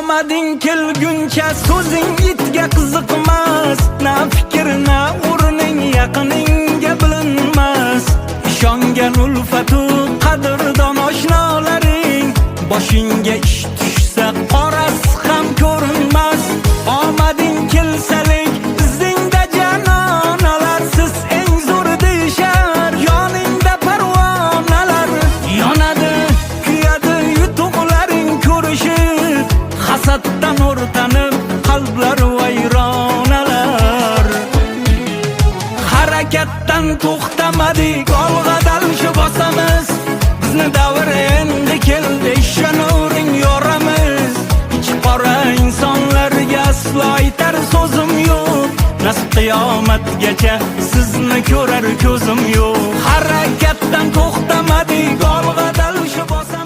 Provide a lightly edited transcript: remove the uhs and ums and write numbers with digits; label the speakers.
Speaker 1: Omading kelguncha so'zing itga qiziqmas, na fikr na o'rning yaqiningga bilinmas. Ishongan ulfatu qadrdon oshnolaring, boshingga ish tushsa qorasi ham ko'rinmas. Omading kelsalik izingda janonalar, siz eng zo'r deyishar, yoningda parvonalar. Yonadi, kuyadi yutuqlaring ko'rishib, hasaddan o'rtanib qalblar vayronalar. Harakatdan to'xtamadik, olg'adal shu bosamiz. Bizni davr endi keldi, ishonavering yoramiz. Ichi qora insonlarga aslo aytar so'zim yo'q, nasib qiyomatgacha sizni ko'rar ko'zim yo'q. Harakatdan to'xtamadik, olg'adal shu bosamiz.